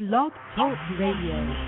Blog Talk Radio.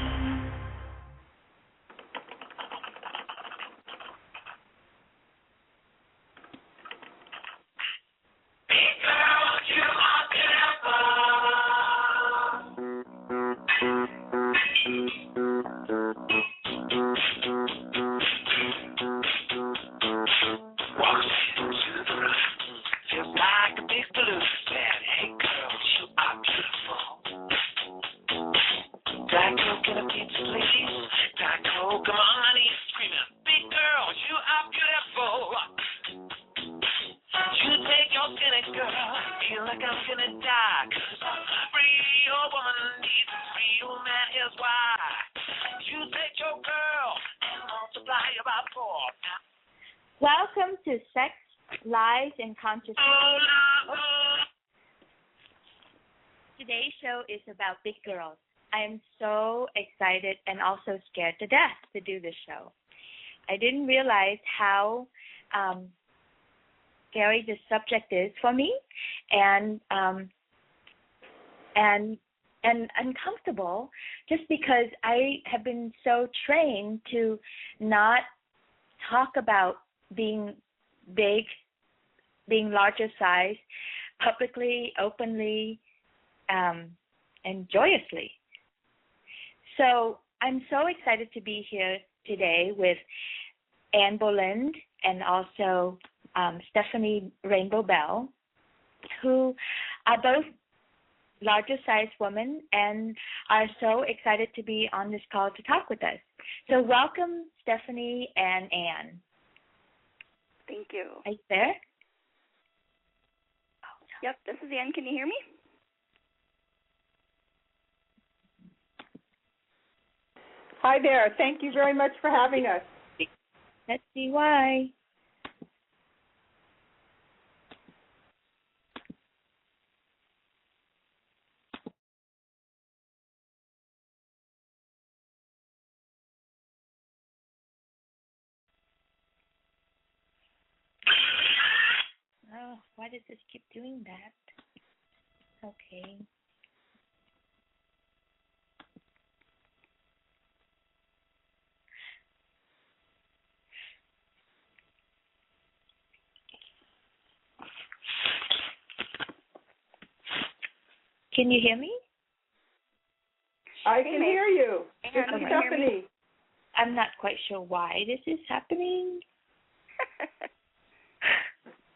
Welcome to Sex, Lies, and Consciousness. Today's show is about big girls. I am so excited and also scared to death to do this show. I didn't realize how scary this subject is for me, and uncomfortable, just because I have been so trained to not talk about being big, being larger size, publicly, openly, and joyously. So I'm so excited to be here today with Anne Boland and also Stephanie Rainbow Bell, who are both larger size women and are so excited to be on this call to talk with us. So welcome, Stephanie and Anne. Thank you. Are you there? Yep, this is Anne. Can you hear me? Hi there. Thank you very much for having us. Let's see why. Oh, why does this keep doing that? Okay. Can you hear me? I can hear you. This is Stephanie. I'm not quite sure why this is happening.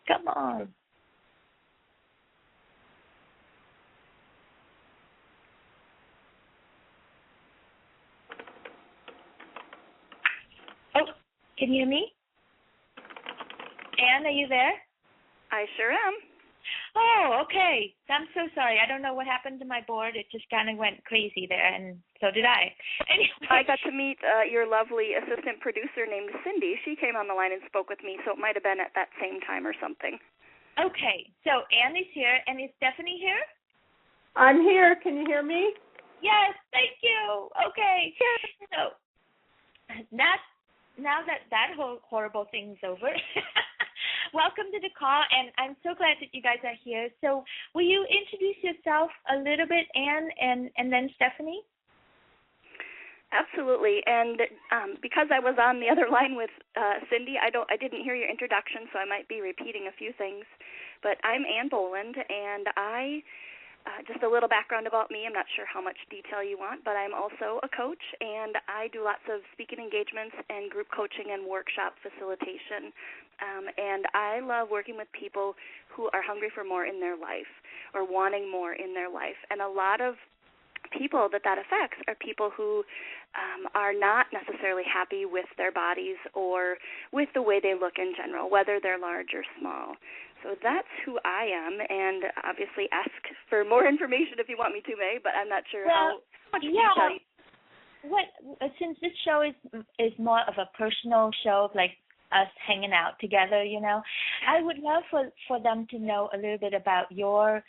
Come on. Oh, can you hear me? Anne, are you there? I sure am. Oh, okay. I'm so sorry. I don't know what happened to my board. It just kind of went crazy there, and so did I. Anyway. I got to meet your lovely assistant producer named Cindy. She came on the line and spoke with me, so it might have been at that same time or something. Okay. So Anne is here, and is Stephanie here? I'm here. Can you hear me? Yes. Thank you. Okay. So now that whole horrible thing's over. Welcome to the call, and I'm so glad that you guys are here. So will you introduce yourself a little bit, Anne, and then Stephanie? Absolutely, and because I was on the other line with Cindy, I didn't hear your introduction, so I might be repeating a few things. But I'm Anne Boland, and just a little background about me. I'm not sure how much detail you want, but I'm also a coach, and I do lots of speaking engagements and group coaching and workshop facilitation. And I love working with people who are hungry for more in their life or wanting more in their life. And a lot of people that affects are people who are not necessarily happy with their bodies or with the way they look in general, whether they're large or small. So that's who I am, and obviously ask for more information if you want me to, May, but I'm not sure how much detail you... Since this show is more of a personal show, like us hanging out together, I would love for them to know a little bit about your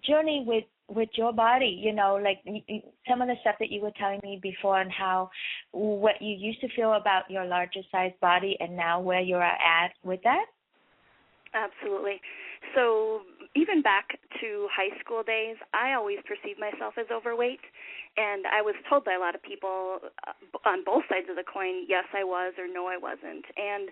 journey with your body, like some of the stuff that you were telling me before, and what you used to feel about your larger size body and now where you're at with that. Absolutely. So even back to high school days, I always perceived myself as overweight, and I was told by a lot of people on both sides of the coin, yes, I was, or no, I wasn't. And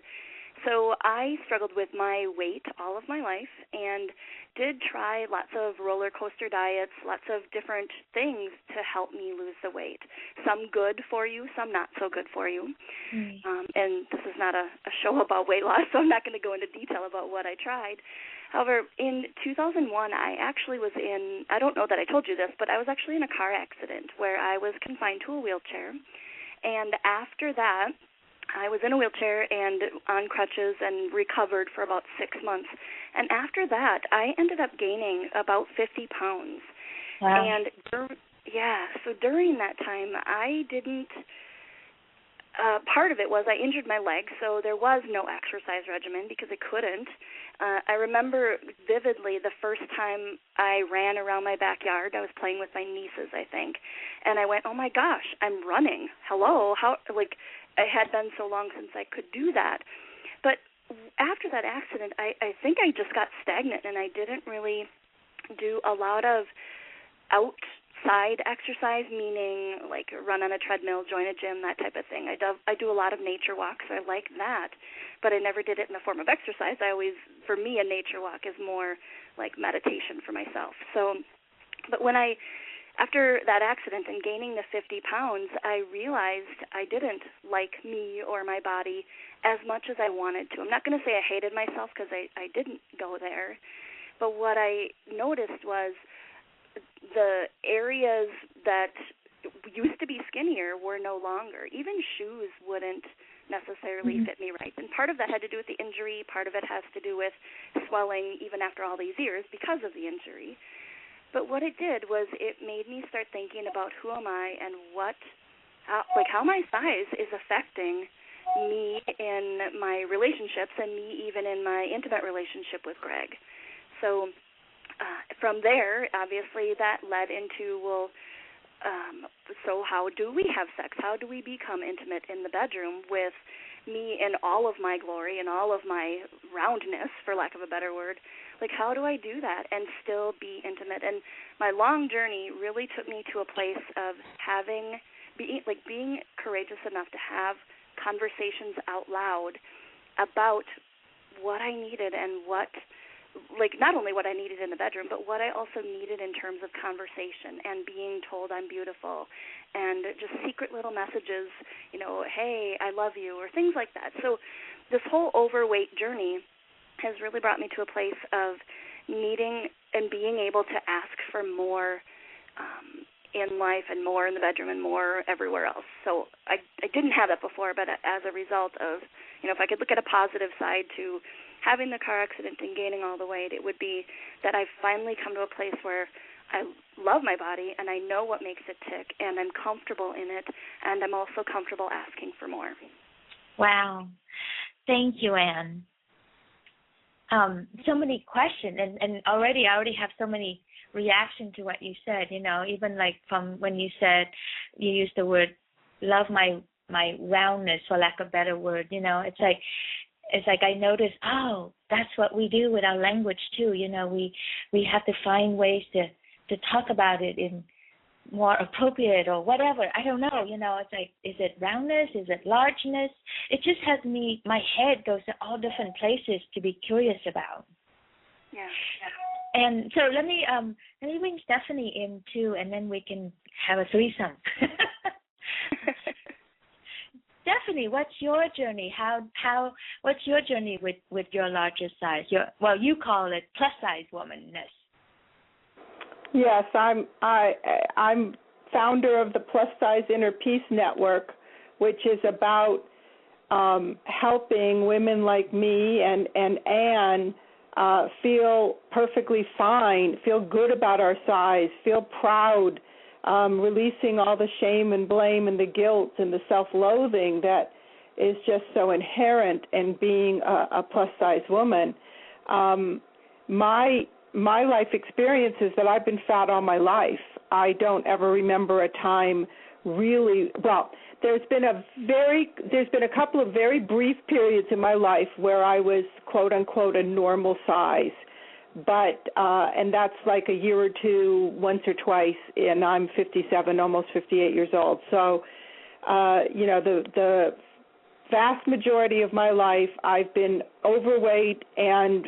so I struggled with my weight all of my life and did try lots of roller coaster diets, lots of different things to help me lose the weight. Some good for you, some not so good for you. And this is not a show about weight loss, so I'm not going to go into detail about what I tried. However, in 2001, I actually was in, I don't know that I told you this, but I was actually in a car accident where I was confined to a wheelchair. And after that, I was in a wheelchair and on crutches and recovered for about 6 months. And after that, I ended up gaining about 50 pounds. Wow. And, so during that time, I didn't, part of it was I injured my leg, so there was no exercise regimen because I couldn't. I remember vividly the first time I ran around my backyard. I was playing with my nieces, I think, and I went, oh, my gosh, I'm running. Hello? How, like, it had been so long since I could do that. But after that accident, I think I just got stagnant, and I didn't really do a lot of outside exercise, meaning like run on a treadmill, join a gym, that type of thing. I do a lot of nature walks. So I like that, but I never did it in the form of exercise. For me, a nature walk is more like meditation for myself. So, but after that accident and gaining the 50 pounds, I realized I didn't like me or my body as much as I wanted to. I'm not going to say I hated myself because I didn't go there, but what I noticed was the areas that used to be skinnier were no longer. Even shoes wouldn't necessarily fit me right. And part of that had to do with the injury. Part of it has to do with swelling even after all these years because of the injury. But what it did was it made me start thinking about who am I and how my size is affecting me in my relationships and me even in my intimate relationship with Greg. So from there, obviously, that led into, so how do we have sex? How do we become intimate in the bedroom with me in all of my glory and all of my roundness, for lack of a better word? Like, how do I do that and still be intimate? And my long journey really took me to a place of being courageous enough to have conversations out loud about what I needed and not only what I needed in the bedroom, but what I also needed in terms of conversation and being told I'm beautiful and just secret little messages, hey, I love you, or things like that. So this whole overweight journey has really brought me to a place of needing and being able to ask for more in life and more in the bedroom and more everywhere else. So I didn't have that before, but as a result of, if I could look at a positive side to having the car accident and gaining all the weight, it would be that I've finally come to a place where I love my body and I know what makes it tick and I'm comfortable in it, and I'm also comfortable asking for more. Wow. Thank you, Ann. So many questions, and I already have so many reactions to what you said, even like from when you said, you used the word love my roundness, for lack of a better word, it's like I noticed, that's what we do with our language too, we have to find ways to talk about it in more appropriate or whatever. I don't know, it's like, is it roundness? Is it largeness? It just has my head goes to all different places to be curious about. Yeah. And so let me bring Stephanie in too, and then we can have a threesome. Stephanie, what's your journey? What's your journey with your larger size? You call it plus size womanness. Yes, I'm founder of the Plus Size Inner Peace Network, which is about helping women like me and Ann feel perfectly fine, feel good about our size, feel proud, releasing all the shame and blame and the guilt and the self-loathing that is just so inherent in being a plus-size woman. My life experience is that I've been fat all my life. I don't ever remember a time really, there's been a couple of very brief periods in my life where I was, quote unquote, a normal size. but and that's like a year or two, once or twice, and I'm 57, almost 58 years old. So, the vast majority of my life, I've been overweight and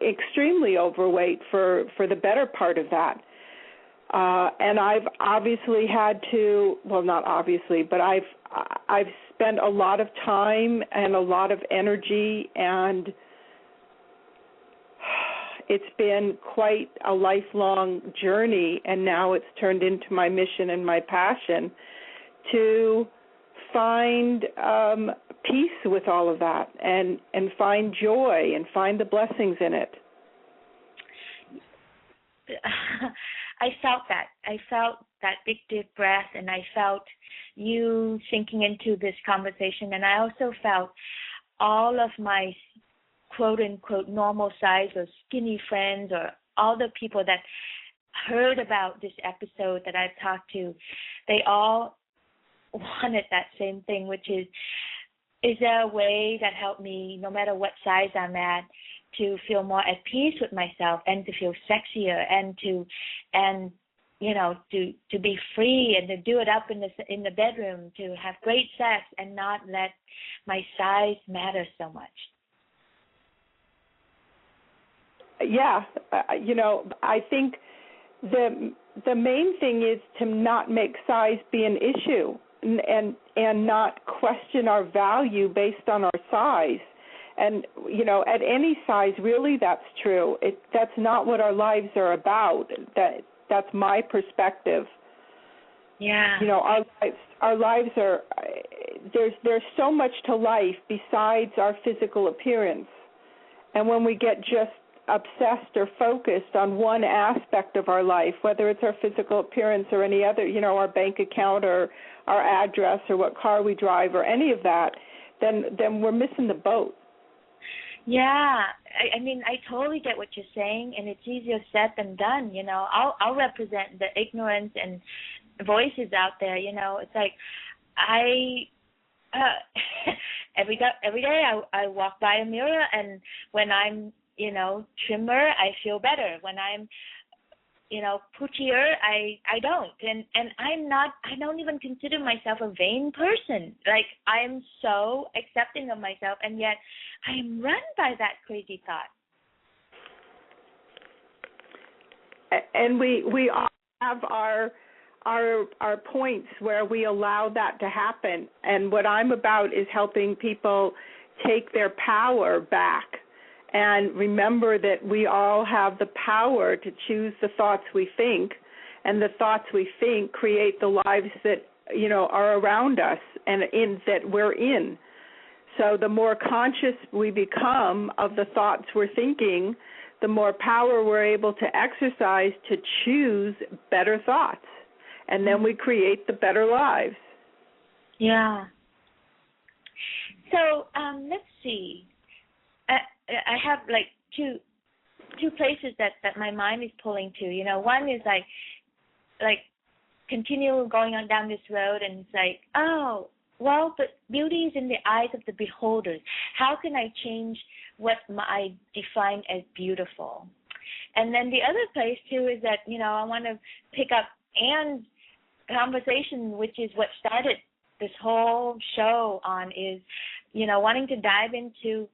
extremely overweight for the better part of that. And I've obviously had to, well, not obviously, but I've spent a lot of time and a lot of energy, and it's been quite a lifelong journey, and now it's turned into my mission and my passion to find peace with all of that and find joy and find the blessings in it. I felt that. I felt that big deep breath, and I felt you sinking into this conversation, and I also felt all of my quote-unquote normal size or skinny friends or all the people that heard about this episode that I've talked to, they all wanted that same thing, which is there a way that helped me, no matter what size I'm at, to feel more at peace with myself and to feel sexier and to be free and to do it up in the bedroom, to have great sex and not let my size matter so much. Yeah, I think the main thing is to not make size be an issue and not question our value based on our size. And, at any size, really, that's true. That's not what our lives are about. That's my perspective. Yeah. Our lives are, there's so much to life besides our physical appearance. And when we get just obsessed or focused on one aspect of our life, whether it's our physical appearance or any other, our bank account or our address or what car we drive or any of that, then we're missing the boat. Yeah, I mean, I totally get what you're saying, and it's easier said than done. I'll represent the ignorance and voices out there. It's like every day I walk by a mirror, and when I'm trimmer, I feel better. When I'm poochier, I don't. And I don't even consider myself a vain person. Like, I am so accepting of myself, and yet I am run by that crazy thought. And we all have our points where we allow that to happen. And what I'm about is helping people take their power back and remember that we all have the power to choose the thoughts we think, and the thoughts we think create the lives that are around us and that we're in. So the more conscious we become of the thoughts we're thinking, the more power we're able to exercise to choose better thoughts, and then we create the better lives. Yeah. So let's see. I have like two places that my mind is pulling to. One is like continue going on down this road, and it's like, oh, well, but beauty is in the eyes of the beholders. How can I change what I define as beautiful? And then the other place too is that I want to pick up Anne's conversation, which is what started this whole show on, is wanting to dive into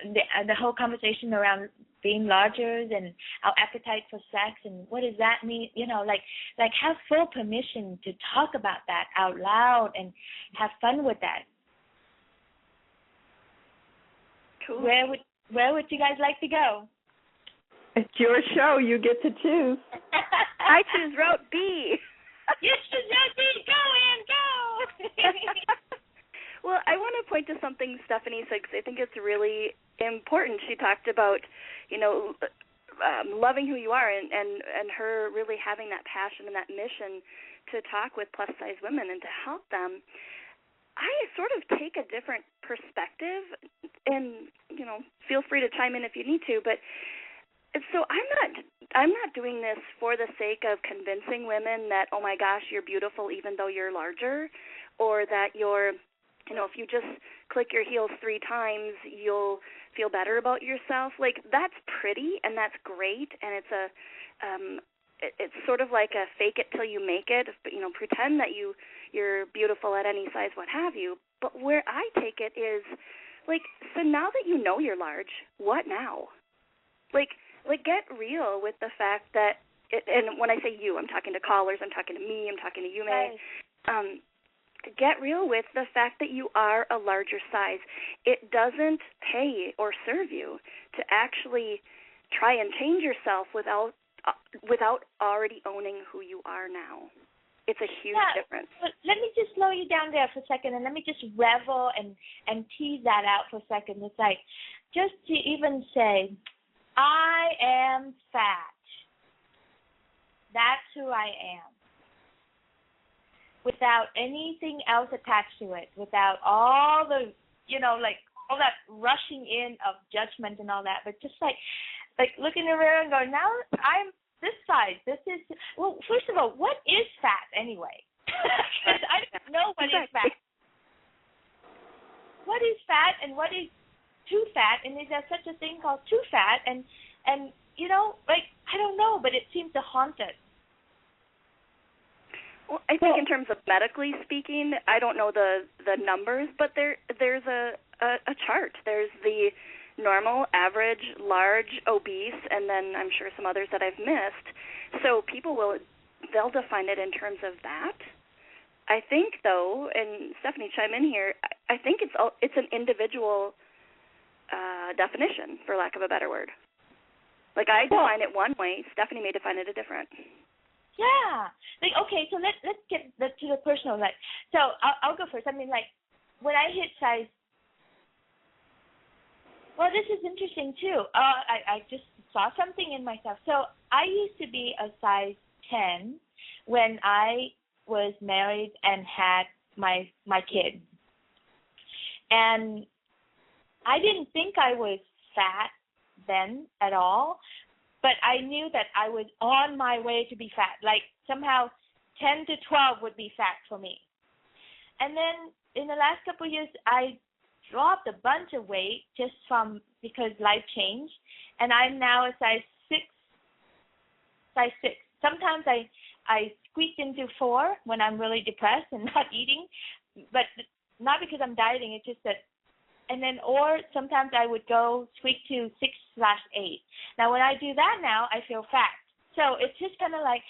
the whole conversation around being larger and our appetite for sex, and what does that mean? Like have full permission to talk about that out loud and have fun with that. Cool. Where would you guys like to go? It's your show. You get to choose. I choose route B. You choose route B. Go, Ann, go. Well, I want to point to something Stephanie said, because I think it's really important. She talked about, loving who you are, and her really having that passion and that mission to talk with plus-size women and to help them. I sort of take a different perspective, and, feel free to chime in if you need to, but so I'm not doing this for the sake of convincing women that, oh my gosh, you're beautiful even though you're larger, or that you're, if you just click your heels 3 times, you'll feel better about yourself. Like, that's pretty and that's great, and it's sort of like a fake it till you make it, you know, pretend that you're beautiful at any size, what have you. But where I take it is, like, so now that you know you're large, what now? Like get real with the fact that, and when I say you, I'm talking to callers, I'm talking to me, I'm talking to you, May. Right. Get real with the fact that you are a larger size. It doesn't pay or serve you to actually try and change yourself without already owning who you are now. It's a huge difference. But let me just slow you down there for a second, and let me just revel and tease that out for a second. It's like, just to even say, I am fat. That's who I am. Without anything else attached to it, without all the, you know, like all that rushing in of judgment and all that, but just like looking around and going, now I'm this size. This is, well, first of all, what is fat anyway? Because I don't know what is fat. What is fat and what is too fat, and is there such a thing called too fat? And you know, like, I don't know, but it seems to haunt us. Well, I think in terms of medically speaking, I don't know the numbers, but there's a chart. There's the normal, average, large, obese, and then I'm sure some others that I've missed. So people they'll define it in terms of that. I think, though, and Stephanie, chime in here, I think it's an individual definition, for lack of a better word. Like, I define it one way, Stephanie may define it a different. Yeah. Like, okay, so let's get to the personal. Like, so I'll go first. I mean, like, when I hit size, well, this is interesting too. I just saw something in myself. So I used to be a size 10 when I was married and had my kid, and I didn't think I was fat then at all. But I knew that I was on my way to be fat. Like, somehow 10 to 12 would be fat for me. And then in the last couple of years, I dropped a bunch of weight just because life changed. And I'm now a size 6. Sometimes I squeak into 4 when I'm really depressed and not eating. But not because I'm dieting. It's just that. And then, or sometimes I would go squeak to 6/8. Now, when I do that now, I feel fat. So it's just kind of like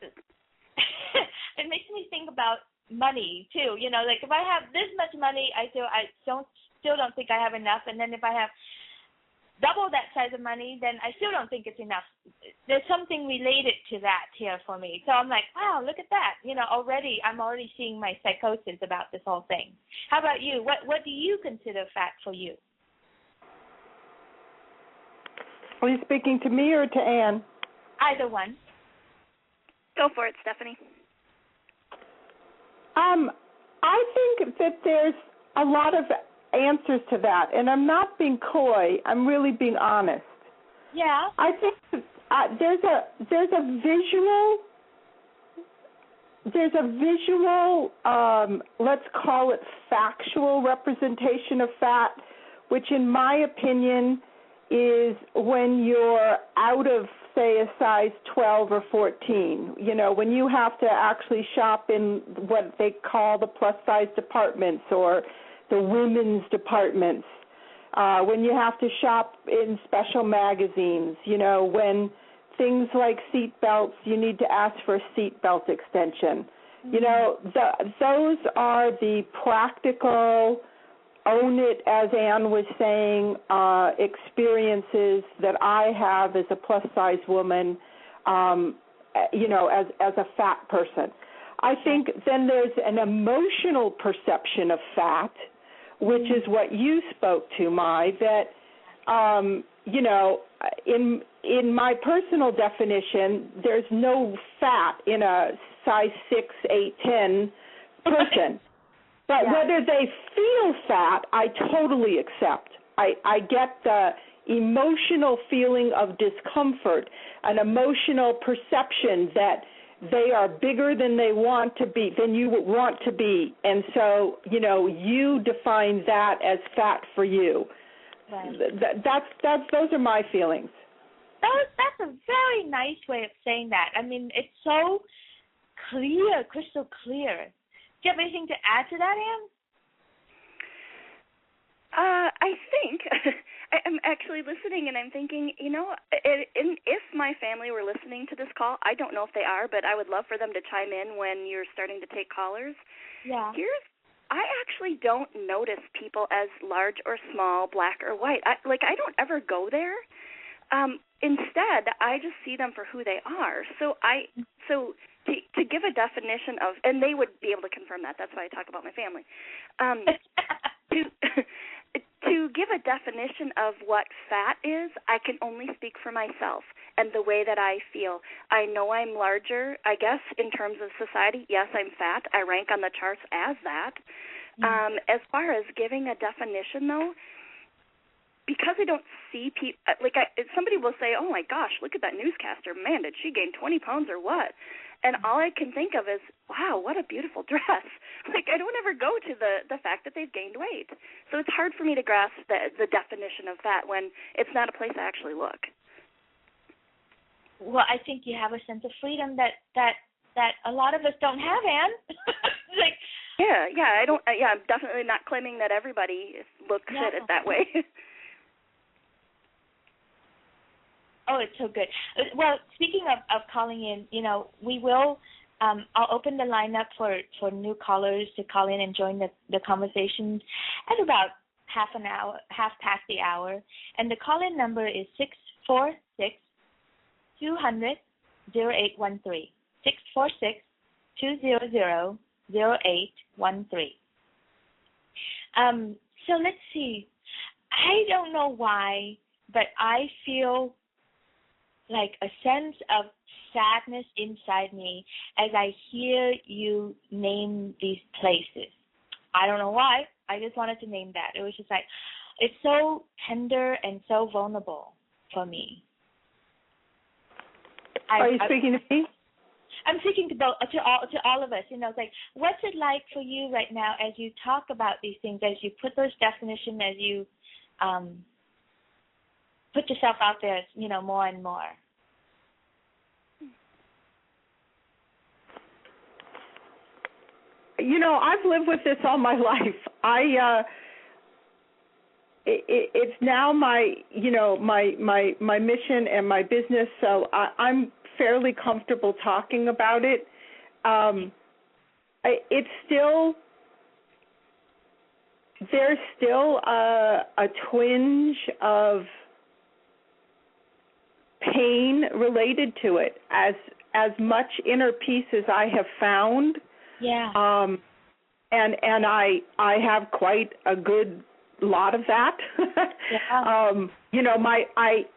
it makes me think about money too. You know, like if I have this much money, I still don't think I have enough. And then if I have double that size of money, then I still don't think it's enough. There's something related to that here for me. So I'm like, wow, look at that. You know, I'm already seeing my psychosis about this whole thing. How about you? What do you consider fat for you? Are you speaking to me or to Anne? Either one. Go for it, Stephanie. I think that there's a lot of answers to that, and I'm not being coy. I'm really being honest. Yeah. I think there's a visual, let's call it factual representation of fat, which in my opinion is when you're out of, say, a size 12 or 14. You know, when you have to actually shop in what they call the plus-size departments or the women's departments, when you have to shop in special magazines, you know, when things like seat belts, you need to ask for a seat belt extension. Mm-hmm. You know, those are the practical, own it, as Anne was saying, experiences that I have as a plus-size woman, you know, as a fat person. I think then there's an emotional perception of fat, which is what you spoke to, Mai, that, you know, in my personal definition, there's no fat in a size 6, 8, 10 person. But whether they feel fat, I totally accept. I get the emotional feeling of discomfort, an emotional perception that they are bigger than they want to be, than you want to be. And so, you define that as fat for you. Right. Those are my feelings. That's a very nice way of saying that. I mean, it's so clear, crystal clear. Do you have anything to add to that, Anne? I think I'm actually listening, and I'm thinking, if my family were listening to this call, I don't know if they are, but I would love for them to chime in when you're starting to take callers. Yeah. I actually don't notice people as large or small, black or white. I don't ever go there. Instead, I just see them for who they are. So to give a definition of, and they would be able to confirm that. That's why I talk about my family. To give a definition of what fat is, I can only speak for myself and the way that I feel. I know I'm larger, I guess, in terms of society. Yes, I'm fat. I rank on the charts as that. As far as giving a definition, though, because I don't see people, somebody will say, oh, my gosh, look at that newscaster. Man, did she gain 20 pounds or what? And all I can think of is, wow, what a beautiful dress. I don't ever go to the fact that they've gained weight. So it's hard for me to grasp the definition of fat when it's not a place I actually look. Well, I think you have a sense of freedom that a lot of us don't have, Anne. I'm definitely not claiming that everybody looks at it that way. Oh, it's so good. Well, speaking of calling in, we will, I'll open the line up for new callers to call in and join the conversation at about half past the hour. And the call-in number is 646-200-0813, 646-200-0813. So let's see. I don't know why, but I feel like a sense of sadness inside me as I hear you name these places. I don't know why. I just wanted to name that. It was just like, it's so tender and so vulnerable for me. Are you speaking to me? I'm speaking to all of us. It's like, what's it like for you right now as you talk about these things, as you put those definitions, as you put yourself out there, more and more? I've lived with this all my life. It's now my mission and my business, so I'm fairly comfortable talking about it. There's still a twinge of pain related to it, as much inner peace as I have found. Yeah. And I have quite a good lot of that. Yeah.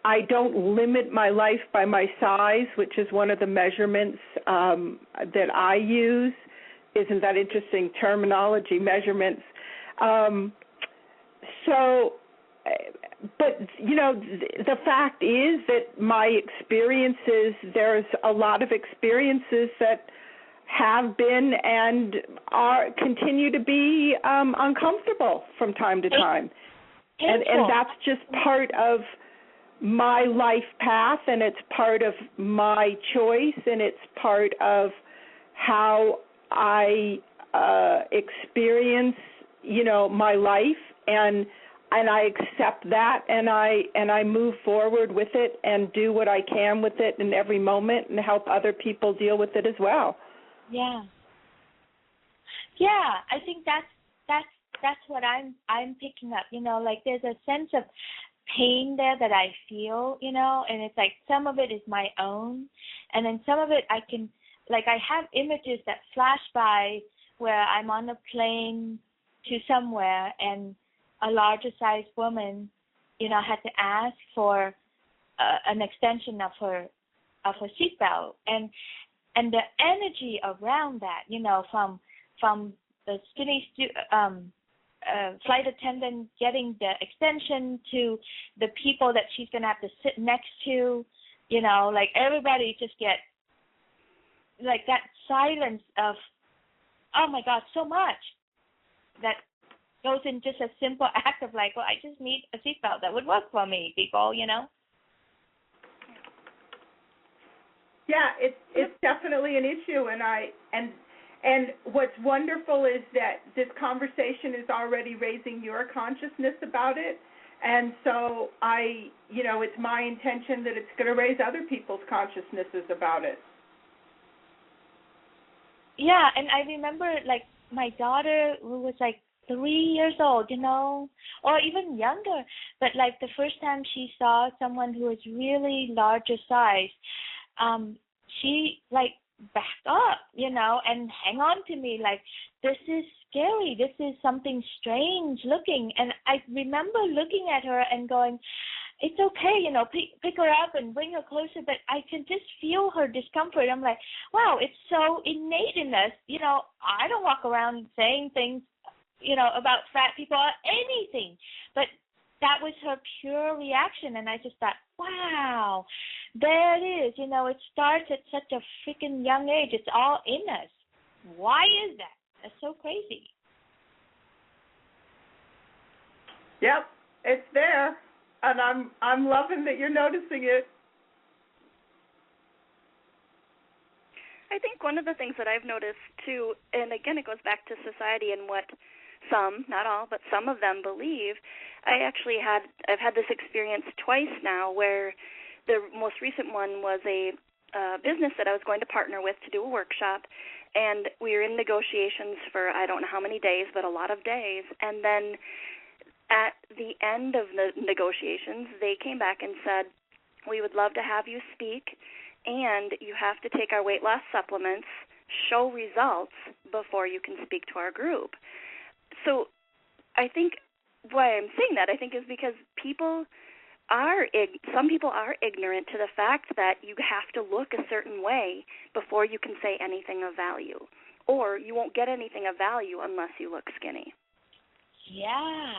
I don't limit my life by my size, which is one of the measurements that I use. Isn't that interesting terminology, measurements? But the fact is that my experiences, there's a lot of experiences that have been and continue to be uncomfortable from time to time. And that's just part of my life path, and it's part of my choice, and it's part of how I experience, my life, and I accept that, and I move forward with it and do what I can with it in every moment and help other people deal with it as well. Yeah. Yeah, I think that's what I'm picking up. There's a sense of pain there that I feel, and it's like some of it is my own, and then some of it I can, I have images that flash by where I'm on a plane to somewhere, and a larger sized woman, had to ask for an extension of her seatbelt, and the energy around that, from the skinny flight attendant getting the extension to the people that she's going to have to sit next to, everybody just like that silence of, oh my God, so much that goes in just a simple act of like, well, I just need a seatbelt that would work for me, people, you know? Yeah, it's definitely an issue, and what's wonderful is that this conversation is already raising your consciousness about it, and so it's my intention that it's going to raise other people's consciousnesses about it. Yeah, and I remember like my daughter who was like 3 years old, you know, or even younger, but like the first time she saw someone who was really larger size, she like backed up, you know, and hang on to me like, this is scary, this is something strange looking. And I remember looking at her and going, it's okay, you know, pick her up and bring her closer, but I can just feel her discomfort. I'm like, wow, it's so innate in us. You know, I don't walk around saying things, you know, about fat people or anything, but that was her pure reaction, and I just thought, wow, there it is. You know, it starts at such a freaking young age. It's all in us. Why is that? That's so crazy. Yep, it's there, and I'm loving that you're noticing it. I think one of the things that I've noticed too, and again it goes back to society and what some, not all, but some of them believe. I've had this experience twice now where the most recent one was a business that I was going to partner with to do a workshop, and we were in negotiations for I don't know how many days, but a lot of days, and then at the end of the negotiations, they came back and said, we would love to have you speak, and you have to take our weight loss supplements, show results before you can speak to our group. So I think why I'm saying that, I think, is because some people are ignorant to the fact that you have to look a certain way before you can say anything of value, or you won't get anything of value unless you look skinny. Yeah.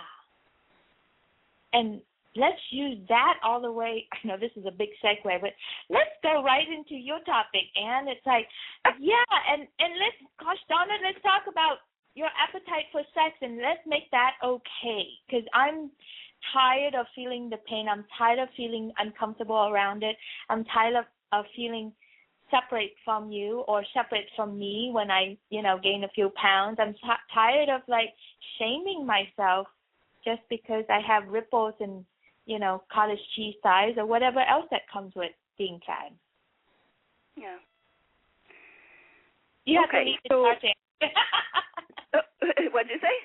And let's use that all the way. I know this is a big segue, but let's go right into your topic, Anne. It's like, yeah, and let's, gosh darn it, let's talk about your appetite for sex, and let's make that okay, because I'm tired of feeling the pain. I'm tired of feeling uncomfortable around it. I'm tired of feeling separate from you or separate from me when I, you know, gain a few pounds. I'm tired of, like, shaming myself just because I have ripples and, you know, cottage cheese thighs or whatever else that comes with being fat. Yeah. You have to lead the charge. What'd you say?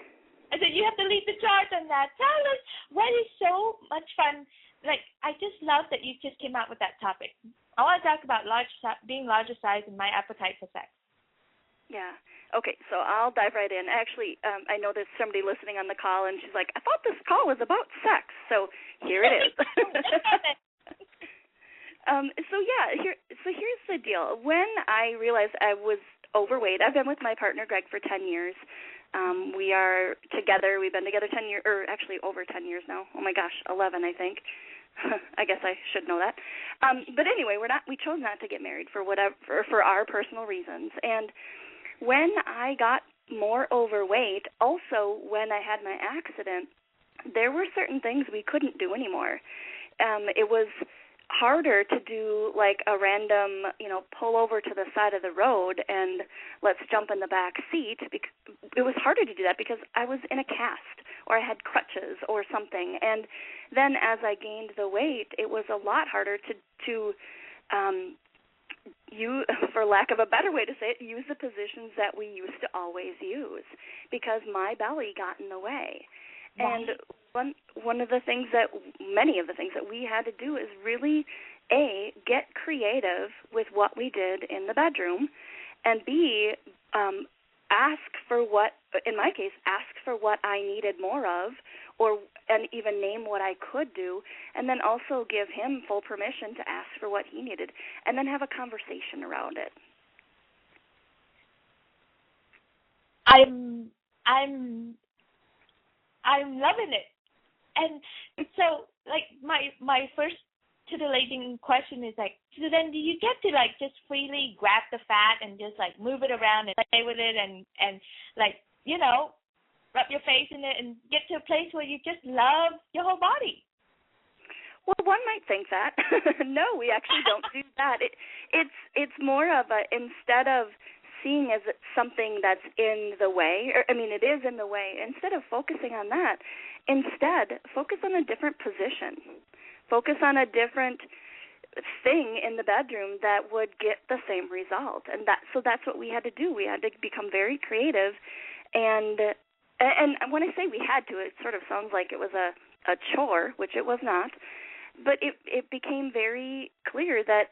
I said you have to lead the charge on that. Tell us what is so much fun. Like, I just love that you just came out with that topic. I want to talk about being larger size and my appetite for sex. Yeah. Okay, so I'll dive right in. Actually, I know there's somebody listening on the call, and she's like, I thought this call was about sex. So here it is. Here's the deal. When I realized I was overweight, I've been with my partner Greg for 10 years. We are together. We've been together 10 years, or actually over 10 years now. Oh my gosh, 11, I think. I guess I should know that. But anyway, we chose not to get married for our personal reasons. And when I got more overweight, also when I had my accident, there were certain things we couldn't do anymore. It was harder to do like a random, pull over to the side of the road and let's jump in the back seat. It was harder to do that because I was in a cast or I had crutches or something. And then as I gained the weight, it was a lot harder to you, for lack of a better way to say it, use the positions that we used to always use because my belly got in the way. Right. And many of the things that we had to do is really, A, get creative with what we did in the bedroom, and B, ask for what I needed more of, and even name what I could do, and then also give him full permission to ask for what he needed, and then have a conversation around it. I'm loving it. And so, like, my first titillating question is like, so then do you get to like just freely grab the fat and just like move it around and play with it and like, you know, rub your face in it and get to a place where you just love your whole body? Well, one might think that. No, we actually don't do that. It's more of a, instead of seeing as something that's in the way, or I mean, it is in the way, instead of focusing on that, instead focus on a different position. Focus on a different thing in the bedroom that would get the same result. And so that's what we had to do. We had to become very creative. And when I say we had to, it sort of sounds like it was a chore, which it was not. But it became very clear that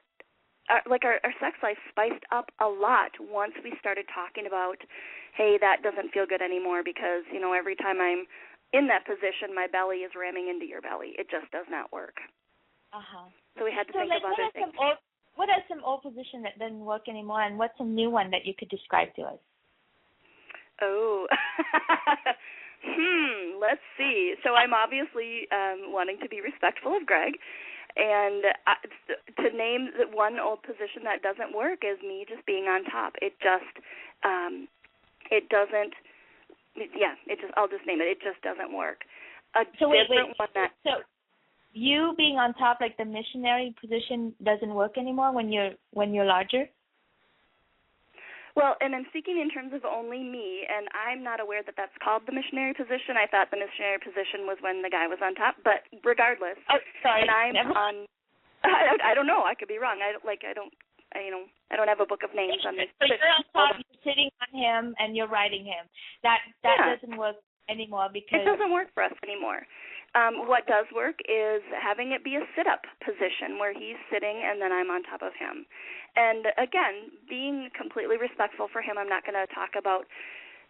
our sex life spiced up a lot once we started talking about, hey, that doesn't feel good anymore because, you know, every time I'm in that position, my belly is ramming into your belly. It just does not work. Uh-huh. So we had to think of other things. What are some old positions that doesn't work anymore, and what's a new one that you could describe to us? Oh, let's see. So I'm obviously wanting to be respectful of Greg, and to name the one old position that doesn't work is me just being on top. It just, it doesn't. Yeah, I'll just name it. It just doesn't work. So you being on top, like the missionary position, doesn't work anymore when you're larger? Well, and I'm speaking in terms of only me, and I'm not aware that that's called the missionary position. I thought the missionary position was when the guy was on top, but regardless. Oh, sorry. And I'm on. I don't know. I could be wrong. I don't have a book of names on this. So you're on top, you're sitting on him, and you're riding him. That doesn't work anymore because it doesn't work for us anymore. What does work is having it be a sit-up position where he's sitting and then I'm on top of him. And, again, being completely respectful for him, I'm not going to talk about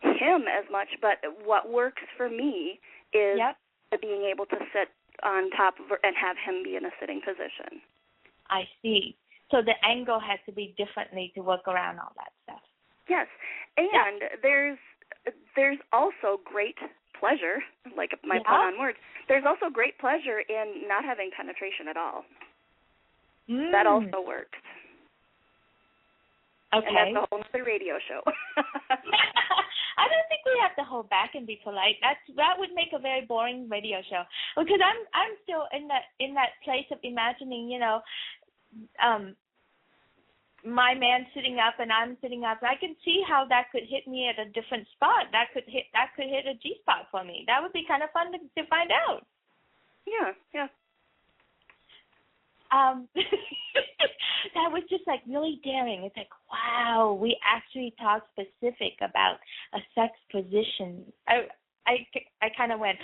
him as much, but what works for me is being able to sit on top of and have him be in a sitting position. I see. So the angle has to be differently to work around all that stuff. Yes, and there's also great pleasure, like my pun on words, there's also great pleasure in not having penetration at all. That also works. Okay. And that's a whole other radio show. I don't think we have to hold back and be polite. That would make a very boring radio show. Because I'm still in that place of imagining, you know, my man sitting up and I'm sitting up. I can see how that could hit me at a different spot. That could hit a G spot for me. That would be kind of fun to find out. Yeah. That was just like really daring. It's like, wow, we actually talked specific about a sex position. I kind of went.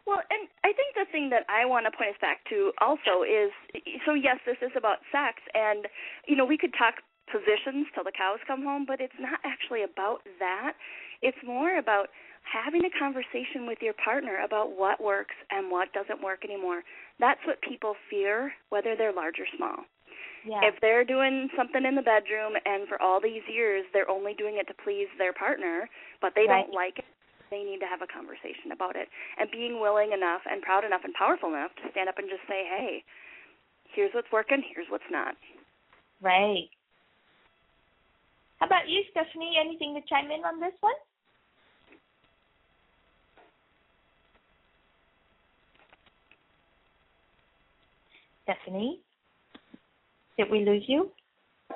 Well, and I think the thing that I want to point us back to also is, so yes, this is about sex, and, you know, we could talk positions till the cows come home, but it's not actually about that. It's more about having a conversation with your partner about what works and what doesn't work anymore. That's what people fear, whether they're large or small. Yeah. If they're doing something in the bedroom and for all these years they're only doing it to please their partner, but they don't like it, they need to have a conversation about it. And being willing enough and proud enough and powerful enough to stand up and just say, hey, here's what's working, here's what's not. Right. How about you, Stephanie? Anything to chime in on this one? Stephanie? Did we lose you?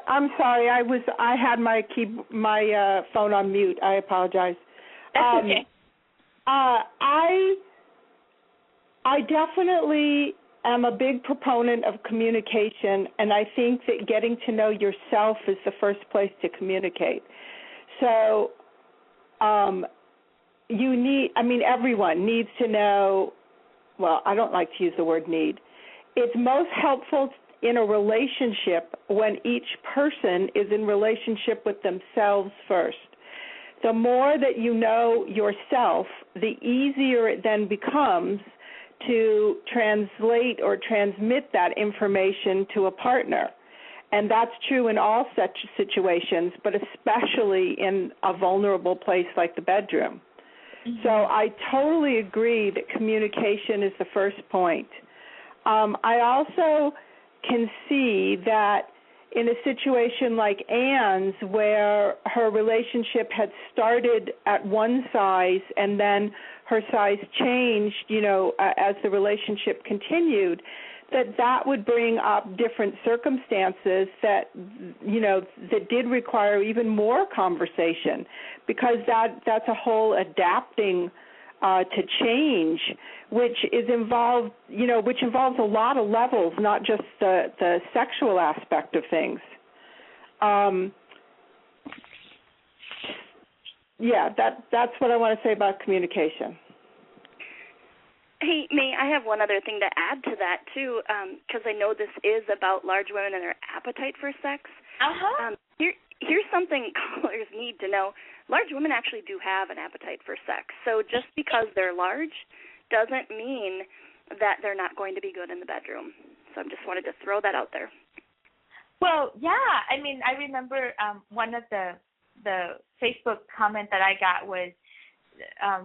I'm sorry. I had my phone on mute. I apologize. That's okay. I definitely am a big proponent of communication, and I think that getting to know yourself is the first place to communicate. So everyone needs to know, well, I don't like to use the word need. It's most helpful in a relationship when each person is in relationship with themselves first. The more that you know yourself, the easier it then becomes to translate or transmit that information to a partner. And that's true in all such situations, but especially in a vulnerable place like the bedroom. Mm-hmm. So I totally agree that communication is the first point. I also can see that in a situation like Anne's, where her relationship had started at one size and then her size changed, as the relationship continued, that would bring up different circumstances that did require even more conversation, because that's a whole adapting to change, which involves a lot of levels, not just the sexual aspect of things. That's what I want to say about communication. Hey, May, I have one other thing to add to that, too, because I know this is about large women and their appetite for sex. Here's something callers need to know. Large women actually do have an appetite for sex. So just because they're large doesn't mean that they're not going to be good in the bedroom. So I just wanted to throw that out there. Well, yeah. I mean, I remember one of the Facebook comment that I got was,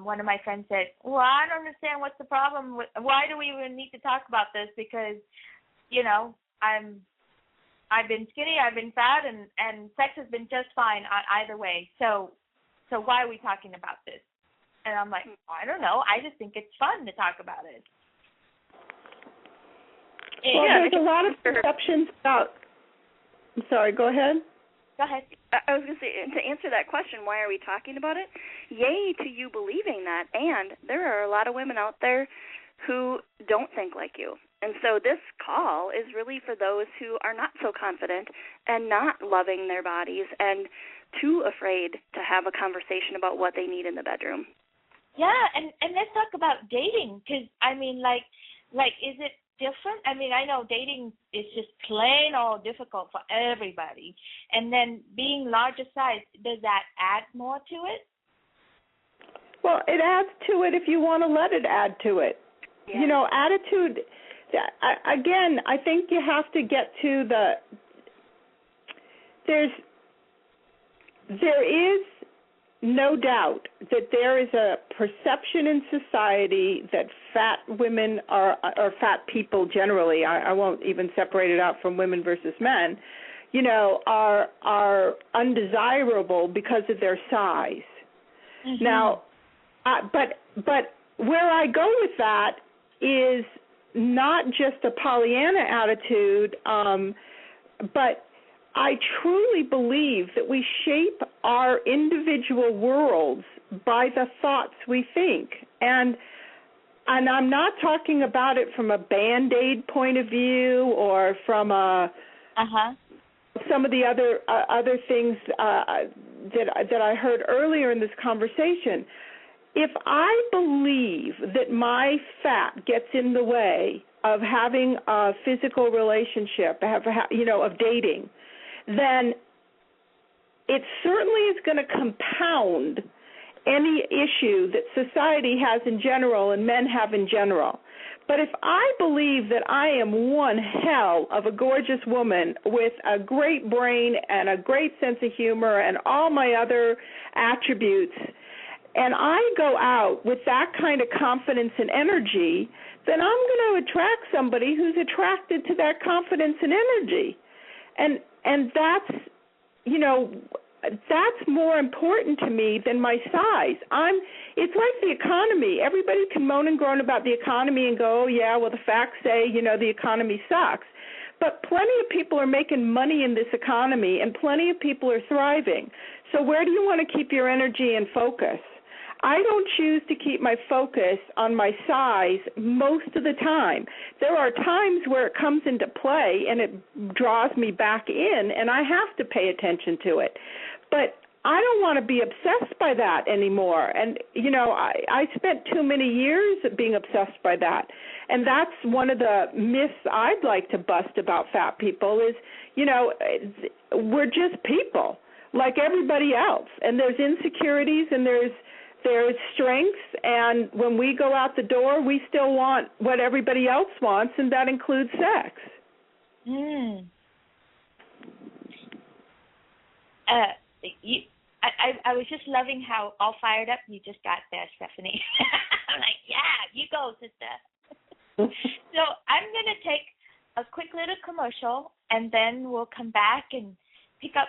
one of my friends said, well, I don't understand what's the problem. Why do we even need to talk about this? Because, I've been skinny, I've been fat, and sex has been just fine either way. So why are we talking about this? And I'm like, I don't know. I just think it's fun to talk about it. Well, there's a lot of perceptions about. I'm sorry. Go ahead. Go ahead. I was going to say, to answer that question, why are we talking about it? Yay to you believing that. And there are a lot of women out there who don't think like you. And so this call is really for those who are not so confident and not loving their bodies and too afraid to have a conversation about what they need in the bedroom. Yeah, and let's talk about dating, because, I mean, like, is it different? I mean, I know dating is just plain old difficult for everybody. And then being larger size, does that add more to it? Well, it adds to it if you want to let it add to it. Yeah. Attitude, again, I think you have to get to there is no doubt that there is a perception in society that fat women or fat people generally, I won't even separate it out from women versus men, are undesirable because of their size. Mm-hmm. Now, but where I go with that is not just a Pollyanna attitude, but I truly believe that we shape our individual worlds by the thoughts we think. And I'm not talking about it from a Band-Aid point of view or from some of the other things that I heard earlier in this conversation. If I believe that my fat gets in the way of having a physical relationship, of dating, then it certainly is going to compound any issue that society has in general and men have in general. But if I believe that I am one hell of a gorgeous woman with a great brain and a great sense of humor and all my other attributes, and I go out with that kind of confidence and energy, then I'm going to attract somebody who's attracted to that confidence and energy. And that's, that's more important to me than my size. It's like the economy. Everybody can moan and groan about the economy and go, oh, yeah, well, the facts say, the economy sucks. But plenty of people are making money in this economy, and plenty of people are thriving. So where do you want to keep your energy and focus? I don't choose to keep my focus on my size most of the time. There are times where it comes into play and it draws me back in, and I have to pay attention to it. But I don't want to be obsessed by that anymore. And, I spent too many years being obsessed by that. And that's one of the myths I'd like to bust about fat people is, we're just people like everybody else. And there's insecurities and there's strengths, and when we go out the door, we still want what everybody else wants, and that includes sex. I was just loving how all fired up you just got there, Stephanie. I'm like, yeah, you go, sister. So I'm going to take a quick little commercial, and then we'll come back and pick up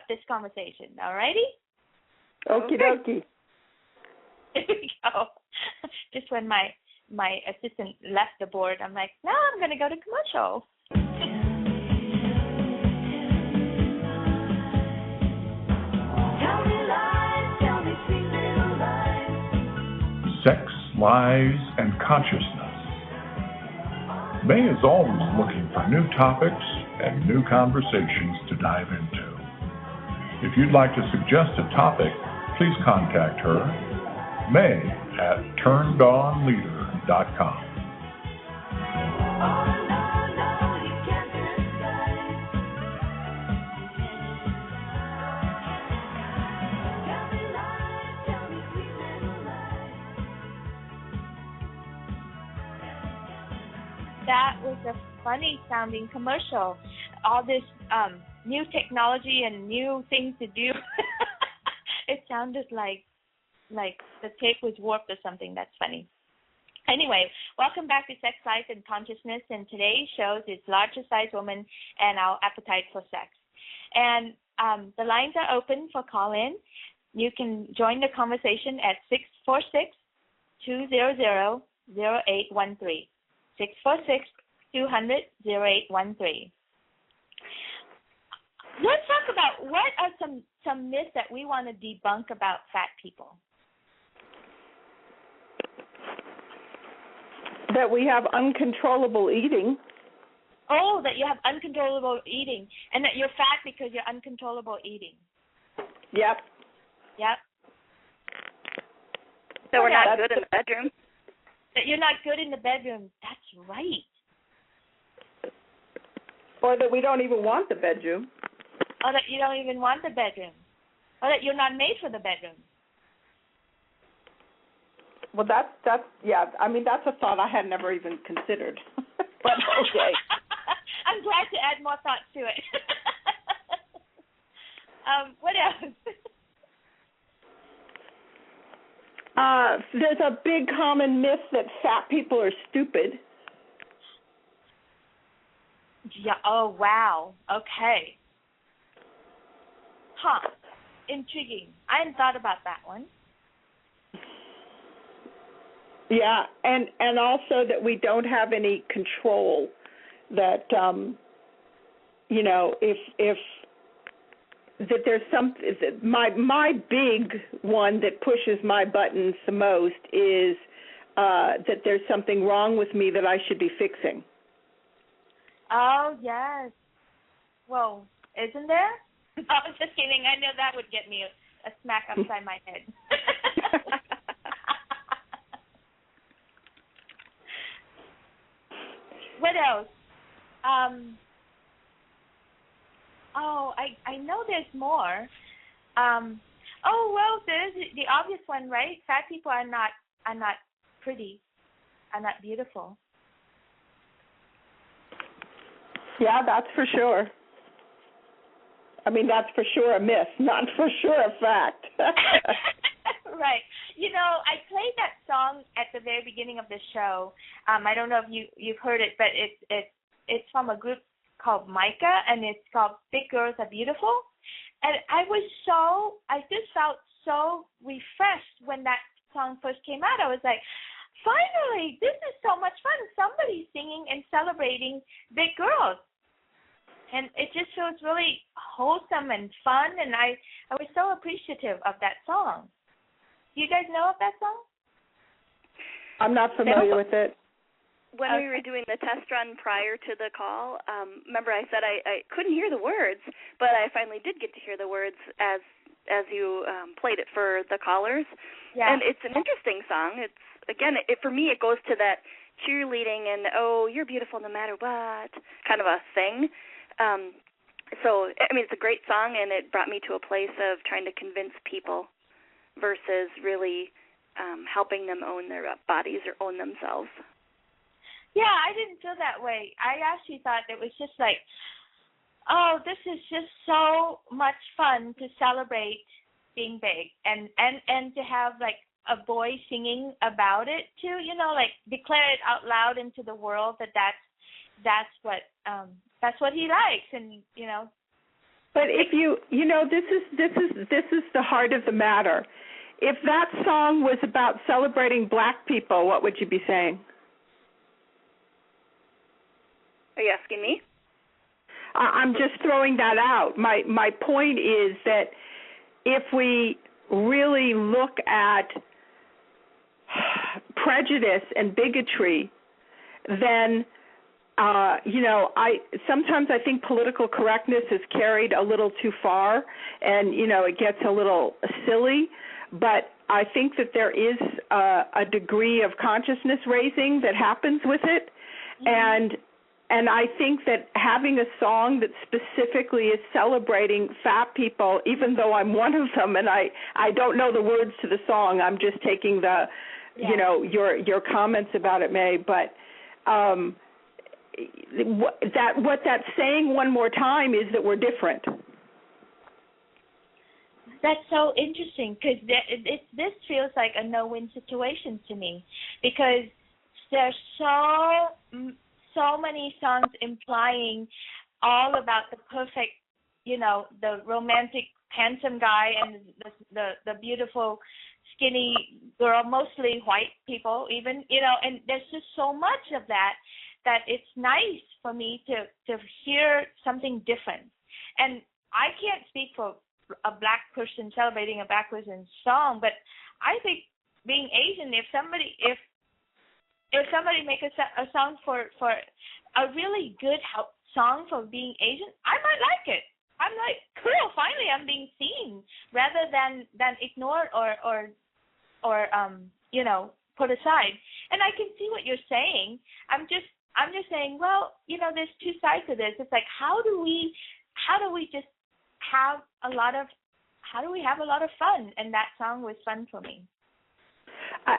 this conversation. All righty? Okie dokie. Here we go. Just when my assistant left the board, I'm like, no, I'm going to go to commercial. Sex, lies, and consciousness. May is always looking for new topics and new conversations to dive into. If you'd like to suggest a topic, please contact her, May, at turnedonleader.com. That was a funny sounding commercial. All this new technology and new things to do. It sounded like the tape was warped or something. That's funny. Anyway, welcome back to Sex, Life, and Consciousness. And today's show is Larger Size Woman and Our Appetite for Sex. And the lines are open for call-in. You can join the conversation at 646-200-0813. 646-200-0813. Let's talk about what are some myths that we want to debunk about fat people. That we have uncontrollable eating. Oh, that you have uncontrollable eating, and that you're fat because you're uncontrollable eating. Yep. So we're not good in the bedroom? That you're not good in the bedroom. That's right. Or that we don't even want the bedroom. Or that you don't even want the bedroom. Or that you're not made for the bedroom. Well, that's yeah. I mean, that's a thought I had never even considered. But okay. I'm glad to add more thoughts to it. What else? There's a big common myth that fat people are stupid. Yeah. Oh, wow. Okay. Huh. Intriguing. I hadn't thought about that one. Yeah, and also that we don't have any control. That if that there's some my big one that pushes my buttons the most is that there's something wrong with me that I should be fixing. Oh, yes. Well, isn't there? No, I'm just kidding. I know that would get me a smack upside my head. What else? I know there's more. There's the obvious one, right? Fat people are not pretty, are not beautiful. Yeah, that's for sure. I mean, that's for sure a myth, not for sure a fact. Right. I played that song at the very beginning of the show. I don't know if you've heard it, but it's from a group called Micah, and it's called Big Girls Are Beautiful. And I just felt so refreshed when that song first came out. I was like, finally, this is so much fun. Somebody's singing and celebrating big girls. And it just feels really wholesome and fun, and I was so appreciative of that song. Do you guys know of that song? I'm not familiar with it. When we were doing the test run prior to the call, remember I said I couldn't hear the words, but I finally did get to hear the words as you played it for the callers. Yeah. And it's an interesting song. It's for me it goes to that cheerleading and you're beautiful no matter what kind of a thing. So I mean it's a great song, and it brought me to a place of trying to convince people versus really helping them own their bodies or own themselves. Yeah, I didn't feel that way. I actually thought it was just like, this is just so much fun to celebrate being big and to have like a boy singing about it too, you know, like declare it out loud into the world that's what he likes, and you know. But if you know, this is the heart of the matter. If that song was about celebrating black people, what would you be saying? Are you asking me? I'm just throwing that out. My point is that if we really look at prejudice and bigotry, then you know, sometimes I think political correctness is carried a little too far, and you know, it gets a little silly. But I think that there is a degree of consciousness raising that happens with it, and I think that having a song that specifically is celebrating fat people, even though I'm one of them, and I don't know the words to the song, I'm just taking the, you know, your comments about it, May, but what that's saying one more time is that we're different. That's so interesting, because this feels like a no-win situation to me, because there's so many songs implying all about the perfect, you know, the romantic, handsome guy and the beautiful, skinny girl, mostly white people even, you know, and there's just so much of that it's nice for me to hear something different. And I can't speak for a black person celebrating a black person's song, but I think being Asian, if somebody make a song for a really good song for being Asian, I might like it. I'm like, cool, finally I'm being seen, rather than ignored or you know, put aside. And I can see what you're saying. I'm just saying, well, you know, there's two sides to this. It's like, how do we just have a lot of fun? And that song was fun for me.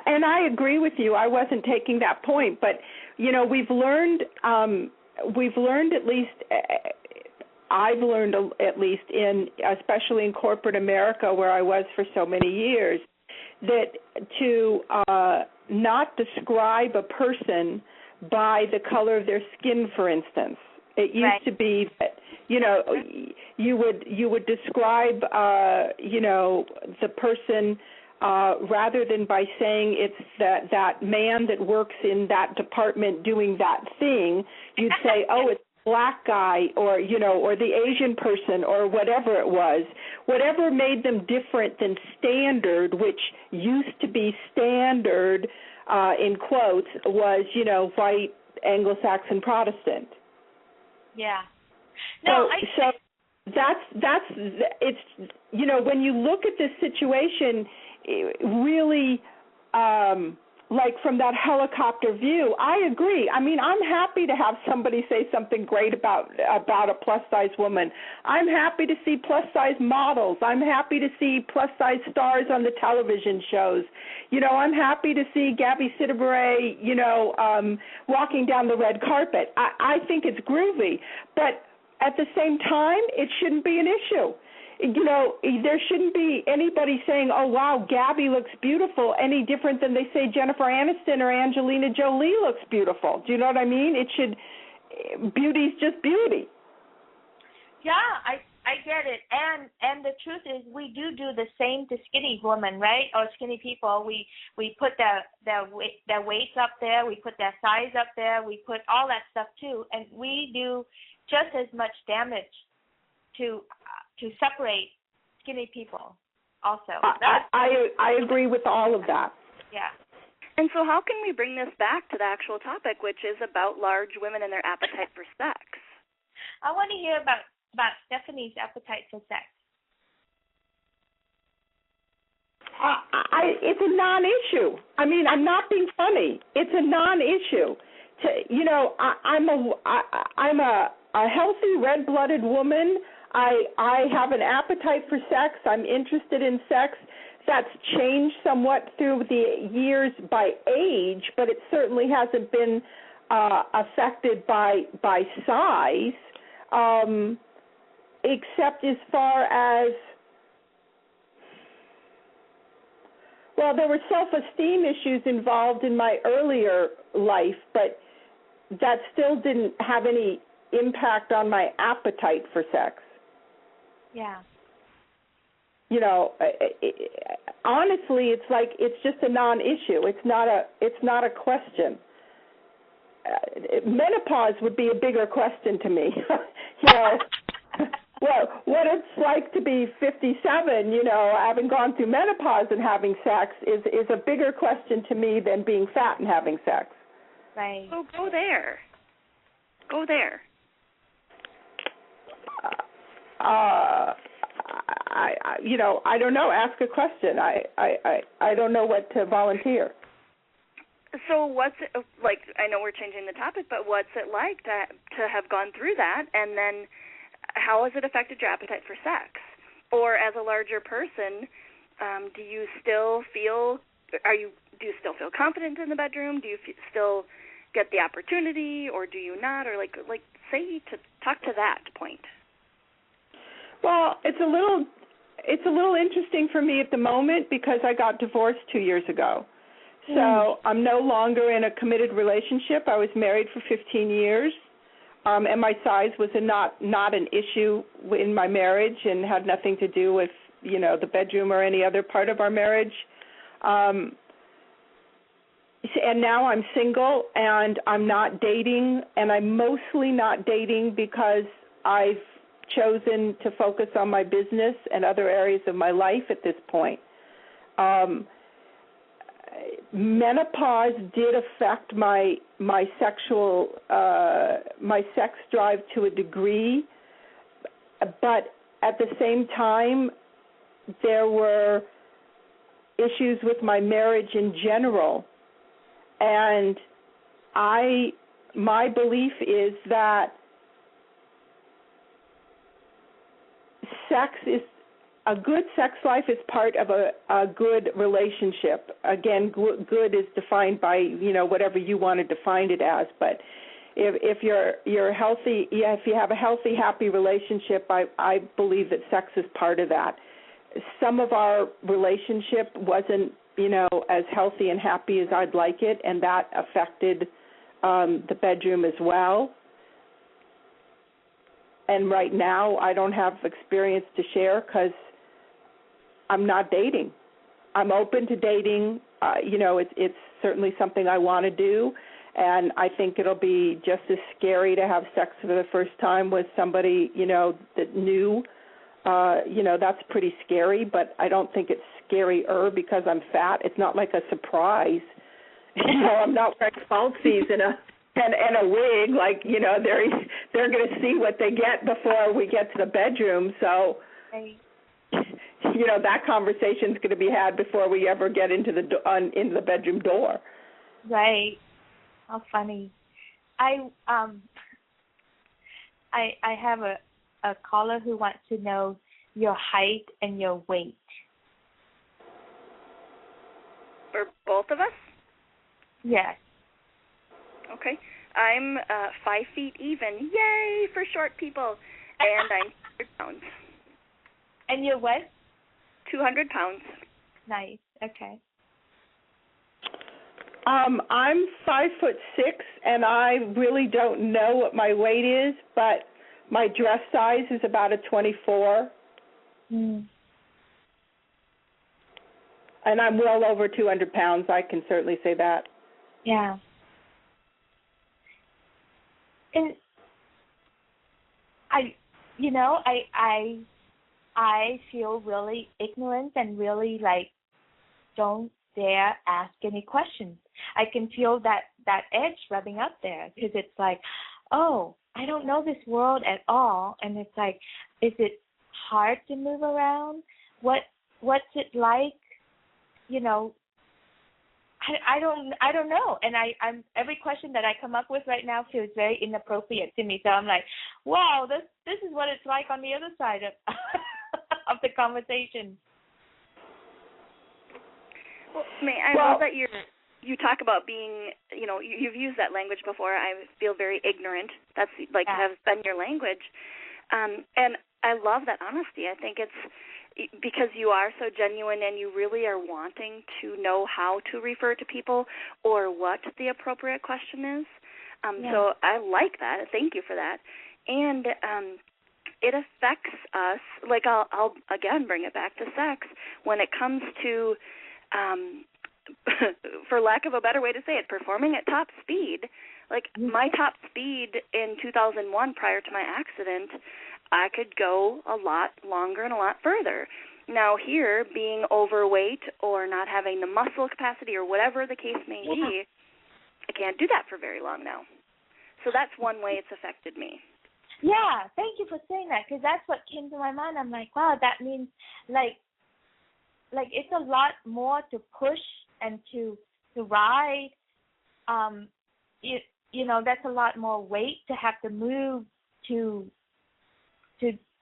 And I agree with you. I wasn't taking that point, but you know, we've learned at least. I've learned at least especially in corporate America, where I was for so many years, that to not describe a person by the color of their skin, for instance. It used to be that, you know, you would describe, you know, the person rather than by saying it's that man that works in that department doing that thing. You'd say, oh, it's a black guy, or, you know, or the Asian person, or whatever it was. Whatever made them different than standard, which used to be standard, in quotes, was, you know, white, Anglo-Saxon, Protestant. Yeah. No, so that's it's, you know, when you look at this situation, really, like from that helicopter view, I agree. I mean, I'm happy to have somebody say something great about a plus-size woman. I'm happy to see plus-size models. I'm happy to see plus-size stars on the television shows. You know, I'm happy to see Gabby Sidibe, you know, walking down the red carpet. I think it's groovy, but at the same time, it shouldn't be an issue. You know, there shouldn't be anybody saying, oh, wow, Gabby looks beautiful, any different than they say Jennifer Aniston or Angelina Jolie looks beautiful. Do you know what I mean? Beauty's just beauty. Yeah, I get it. And the truth is, we do the same to skinny women, right? Or skinny people. We put their weights up there. We put their size up there. We put all that stuff, too. And we do just as much damage to separate skinny people also. I agree with all of that. Yeah. And so how can we bring this back to the actual topic, which is about large women and their appetite for sex? I want to hear about Stephanie's appetite for sex. It's a non-issue. I mean, I'm not being funny. It's a non-issue. You know, I'm a healthy, red-blooded woman. I have an appetite for sex. I'm interested in sex. That's changed somewhat through the years by age, but it certainly hasn't been affected by size, except as far as Well, there were self-esteem issues involved in my earlier life, but that still didn't have any impact on my appetite for sex. Yeah. You know, honestly, it's like it's just a non-issue. It's not a question. Menopause would be a bigger question to me. You know, well, what it's like to be 57, you know, having gone through menopause and having sex is a bigger question to me than being fat and having sex. Right. So go there. Go there. I don't know. Ask a question. I don't know what to volunteer. So what's it like? I know we're changing the topic, but what's it like to have gone through that, and then how has it affected your appetite for sex? Or as a larger person, do you still feel confident in the bedroom? Do you still get the opportunity, or do you not? Or talk to that point. Well, it's a little interesting for me at the moment because I got divorced 2 years ago. So I'm no longer in a committed relationship. I was married for 15 years, and my size was not an issue in my marriage and had nothing to do with, you know, the bedroom or any other part of our marriage. And now I'm single, and I'm not dating, and I'm mostly not dating because I've chosen to focus on my business and other areas of my life at this point. Menopause did affect my sexual my sex drive to a degree, but at the same time, there were issues with my marriage in general, and my belief is that a good sex life is part of a good relationship. Again, good is defined by, you know, whatever you want to define it as. But if you're healthy, if you have a healthy, happy relationship, I believe that sex is part of that. Some of our relationship wasn't, you know, as healthy and happy as I'd like it, and that affected the bedroom as well. And right now, I don't have experience to share because I'm not dating. I'm open to dating. You know, it's certainly something I want to do, and I think it'll be just as scary to have sex for the first time with somebody, you know, that new. You know, that's pretty scary, but I don't think it's scarier because I'm fat. It's not like a surprise. You know, I'm not wearing falsies and a wig. Like, you know, they're going to see what they get before we get to the bedroom. So, you know, that conversation's going to be had before we ever get into the bedroom door. Right. How funny. I have a caller who wants to know your height and your weight. For both of us? Yes. Okay. I'm 5 feet even. Yay for short people. And I'm 200 pounds. And you're what? 200 pounds. Nice. Okay. I'm 5'6", and I really don't know what my weight is, but my dress size is about a 24. Mm. And I'm well over 200 pounds. I can certainly say that. Yeah. And I feel really ignorant and really don't dare ask any questions. I can feel that edge rubbing up there because it's like, oh, I don't know this world at all, and it's like, is it hard to move around? What's it like? You know, I don't know, and I'm every question that I come up with right now feels very inappropriate to me. So I'm like, wow, this is what it's like on the other side of of the conversation. Well, May, I love that you talk about being, you know, you've used that language before. I feel very ignorant. That's has been your language. And I love that honesty. I think it's because you are so genuine and you really are wanting to know how to refer to people or what the appropriate question is. So I like that. Thank you for that. And it affects us, like I'll again bring it back to sex, when it comes to, for lack of a better way to say it, performing at top speed. Like my top speed in 2001 prior to my accident, I could go a lot longer and a lot further. Now here, being overweight or not having the muscle capacity or whatever the case may be, I can't do that for very long now. So that's one way it's affected me. Yeah, thank you for saying that, because that's what came to my mind. I'm like, wow, that means like it's a lot more to push and to ride. You know, that's a lot more weight to have to move to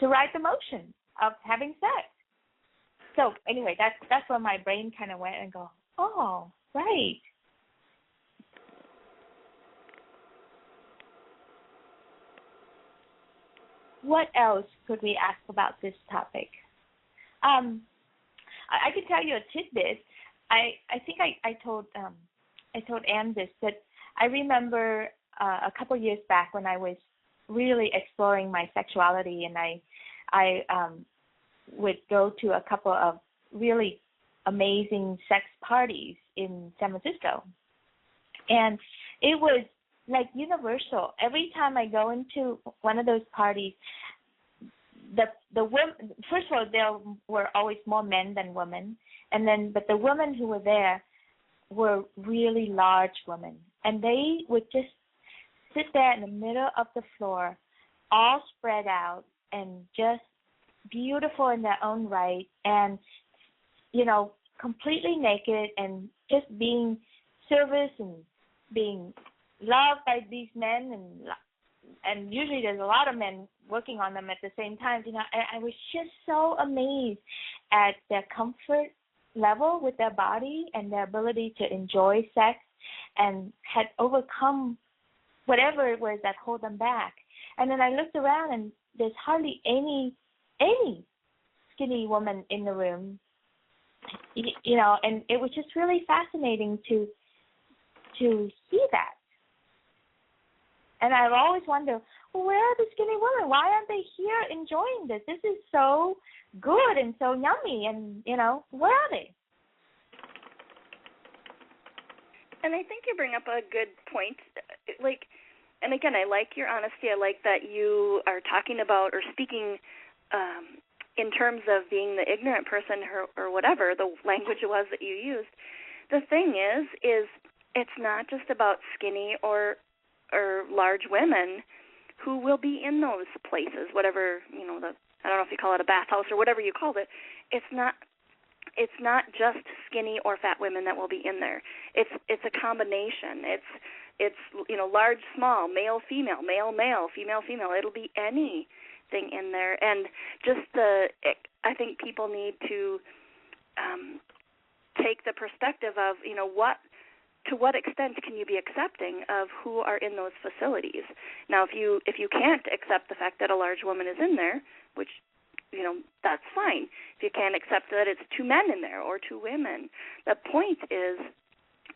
ride the motion of having sex. So anyway, that's where my brain kind of went and go, oh, right. What else could we ask about this topic? I can tell you a tidbit. I think I told Anne this, that I remember a couple years back when I was really exploring my sexuality, and I would go to a couple of really amazing sex parties in San Francisco, and it was like universal. Every time I go into one of those parties, the women, first of all, there were always more men than women, but the women who were there were really large women, and they would just sit there in the middle of the floor, all spread out and just beautiful in their own right, and completely naked, and just being serviced and being loved by these men, and usually there's a lot of men working on them at the same time. I was just so amazed at their comfort level with their body and their ability to enjoy sex, and had overcome whatever it was that held them back. And then I looked around, and there's hardly any skinny woman in the room, and it was just really fascinating to see that. And I've always wondered, well, where are the skinny women? Why aren't they here enjoying this? This is so good and so yummy, and, where are they? And I think you bring up a good point. And again, I like your honesty. I like that you are talking about or speaking in terms of being the ignorant person or whatever the language was that you used. The thing is it's not just about skinny or large women who will be in those places, whatever, I don't know if you call it a bathhouse or whatever you called it. It's not just skinny or fat women that will be in there. It's a combination. It's large, small, male, female, male, male, female, female. It'll be anything in there. And just I think people need to take the perspective of, to what extent can you be accepting of who are in those facilities? Now, if you can't accept the fact that a large woman is in there, which, that's fine. If you can't accept that it's two men in there or two women, the point is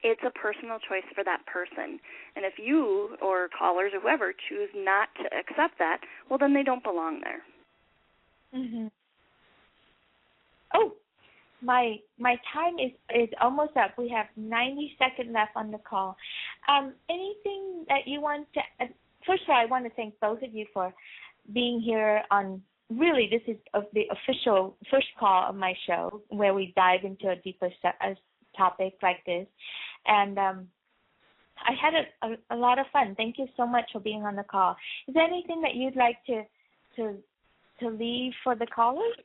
it's a personal choice for that person. And if you or callers or whoever choose not to accept that, well, then they don't belong there. Mm-hmm. Oh, my time is almost up. We have 90 seconds left on the call. Anything that you want to first of all, I want to thank both of you for being here on, really, this is the official first call of my show where we dive into a deeper topic like this. And I had a lot of fun. Thank you so much for being on the call. Is there anything that you'd like to leave for the callers?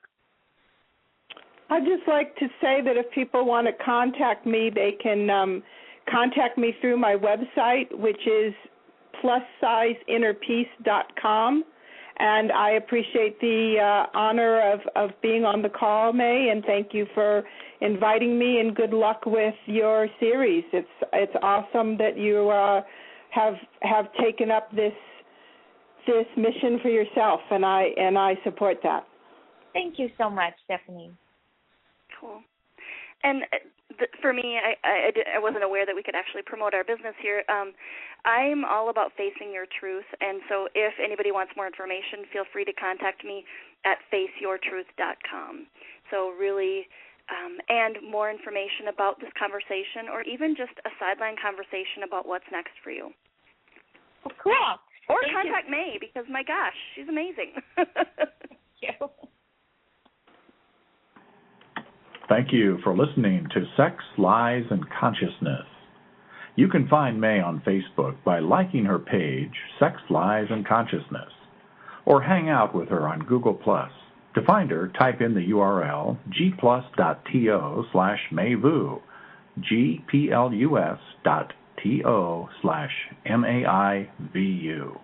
I'd just like to say that if people want to contact me, they can contact me through my website, which is plussizeinnerpeace.com. And I appreciate the honor of being on the call, May, and thank you for inviting me, and good luck with your series. It's awesome that you have taken up this this mission for yourself, and I support that. Thank you so much, Stephanie. Cool. And for me, I wasn't aware that we could actually promote our business here. I'm all about facing your truth, and so if anybody wants more information, feel free to contact me at faceyourtruth.com. So really, and more information about this conversation, or even just a sideline conversation about what's next for you. Oh, cool. Or contact May, because my gosh, she's amazing. Thank you. Thank you for listening to Sex, Lies, and Consciousness. You can find May on Facebook by liking her page, Sex, Lies, and Consciousness, or hang out with her on Google+. To find her, type in the URL gplus.to/Mayvu, gplus.to/MAIVU.